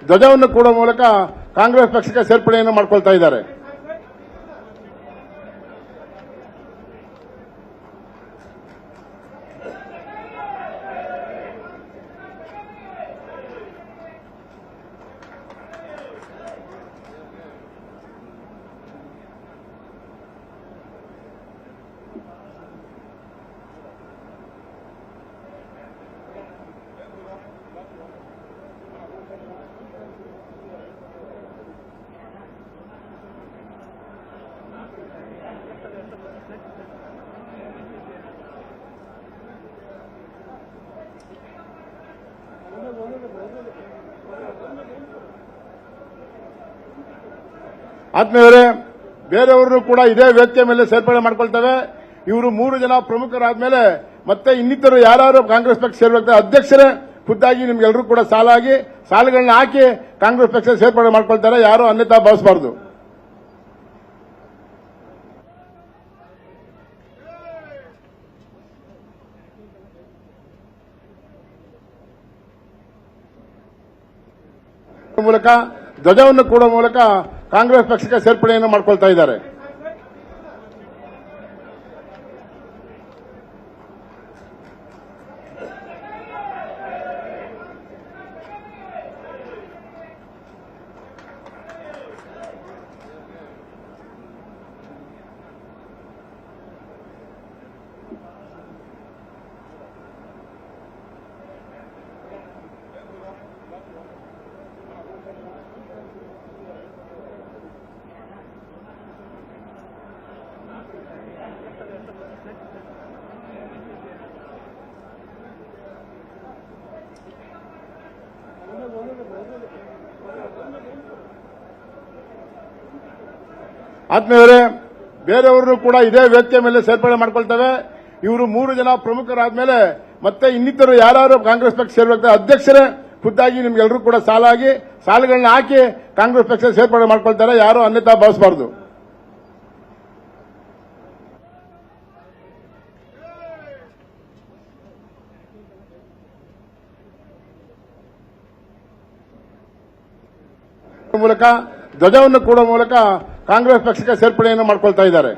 ಧ್ವಜವನ್ನು ಕೊಡುವ ಮೂಲಕ ಕಾಂಗ್ರೆಸ್ ಪಕ್ಷಕ್ಕೆ ಸೇರ್ಪಡೆಯನ್ನು ಮಾಡಿಕೊಳ್ತಾ ಇದ್ದಾರೆ. ಆತ್ಮೀಯವರೇ, ಬೇರೆಯವರು ಕೂಡ ಇದೇ ವೇದಿಕೆ ಮೇಲೆ ಸೇರ್ಪಡೆ ಮಾಡಿಕೊಳ್ತವೆ. ಇವರು 3 ಜನ ಪ್ರಮುಖರಾದ್ಮೇಲೆ ಮತ್ತೆ ಇನ್ನಿತರು ಯಾರು ಕಾಂಗ್ರೆಸ್ ಪಕ್ಷ ಸೇರ್ಬೇಕಾದ್ರೆ ಅಧ್ಯಕ್ಷರೇ ಖುದ್ದಾಗಿ ನಿಮ್ಗೆಲ್ಲರೂ ಕೂಡ ಸಾಲುಗಳನ್ನ ಹಾಕಿ ಕಾಂಗ್ರೆಸ್ ಪಕ್ಷ ಸೇರ್ಪಡೆ ಮಾಡಿಕೊಳ್ತಾರೆ. ಯಾರು ಅನ್ಯತಾ ಭಾವಿಸಬಾರದು. ಮೂಲಕ ಧ್ವಜವನ್ನು ಕೊಡುವ ಮೂಲಕ ಕಾಂಗ್ರೆಸ್ ಪಕ್ಷಕ್ಕೆ ಸೇರ್ಪಡೆಯನ್ನು ಮಾಡಿಕೊಳ್ತಾ ಇದ್ದಾರೆ. ಆತ್ಮೀಯವರೇ, ಬೇರೆಯವರು ಕೂಡ ಇದೇ ವೇದಿಕೆ ಮೇಲೆ ಸೇರ್ಪಡೆ ಮಾಡಿಕೊಳ್ತವೆ. ಇವರು 3 ಜನ ಪ್ರಮುಖರಾದ್ಮೇಲೆ ಮತ್ತೆ ಇನ್ನಿತರು ಯಾರು ಕಾಂಗ್ರೆಸ್ ಪಕ್ಷ ಸೇರ್ಬೇಕಾದ್ರೆ ಅಧ್ಯಕ್ಷರೇ ಖುದ್ದಾಗಿ ನಿಮ್ಗೆಲ್ಲರೂ ಕೂಡ ಸಾಲುಗಳನ್ನ ಹಾಕಿ ಕಾಂಗ್ರೆಸ್ ಪಕ್ಷ ಸೇರ್ಪಡೆ ಮಾಡಿಕೊಳ್ತಾರೆ. ಯಾರು ಅನ್ಯತಾ ಭಾವಿಸಬಾರದು. ಮೂಲಕ ಧ್ವಜವನ್ನು ಕೊಡುವ ಮೂಲಕ ಕಾಂಗ್ರೆಸ್ ಪಕ್ಷಕ್ಕೆ ಸೇರ್ಪಡೆಯನ್ನು ಮಾಡಿಕೊಳ್ತಾ ಇದ್ದಾರೆ.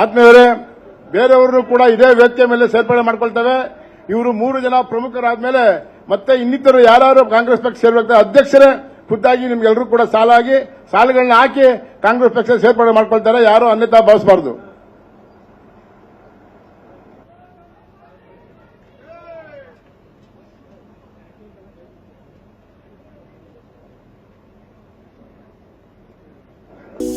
ಆತ್ಮೀಯವರೇ, ಬೇರೆಯವರು ಕೂಡ ಇದೇ ವೇದಿಕೆ ಮೇಲೆ ಸೇರ್ಪಡೆ ಮಾಡಿಕೊಳ್ತವೆ. ಇವರು 3 ಜನ ಪ್ರಮುಖರಾದ್ಮೇಲೆ ಮತ್ತೆ ಇನ್ನಿತರು ಯಾರು ಕಾಂಗ್ರೆಸ್ ಪಕ್ಷ ಸೇರ್ಬೇಕಾದ್ರೆ ಅಧ್ಯಕ್ಷರೇ ಖುದ್ದಾಗಿ ನಿಮ್ಗೆಲ್ಲರೂ ಕೂಡ ಸಾಲುಗಳನ್ನ ಹಾಕಿ ಕಾಂಗ್ರೆಸ್ ಪಕ್ಷ ಸೇರ್ಪಡೆ ಮಾಡಿಕೊಳ್ತಾರೆ. ಯಾರು ಅನ್ಯತಾ ಭಾವಿಸಬಾರದು.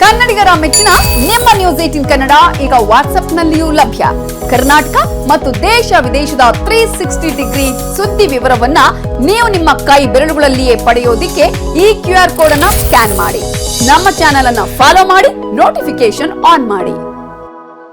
ಕನ್ನಡಿಗರ ಮೆಚ್ಚಿನ ನಿಮ್ಮ ನ್ಯೂಸ್ 18 ಕನ್ನಡ ಈಗ ವಾಟ್ಸ್ಆಪ್ನಲ್ಲಿಯೂ ಲಭ್ಯ. ಕರ್ನಾಟಕ ಮತ್ತು ದೇಶ ವಿದೇಶದ 360 ಡಿಗ್ರಿ ಸುದ್ದಿ ವಿವರವನ್ನ ನೀವು ನಿಮ್ಮ ಕೈ ಬೆರಳುಗಳಲ್ಲಿಯೇ ಪಡೆಯೋದಿಕ್ಕೆ ಈ QR ಕೋಡ್ ಅನ್ನು ಸ್ಕ್ಯಾನ್ ಮಾಡಿ. ನಮ್ಮ ಚಾನೆಲ್ ಅನ್ನು ಫಾಲೋ ಮಾಡಿ, ನೋಟಿಫಿಕೇಶನ್ ಆನ್ ಮಾಡಿ.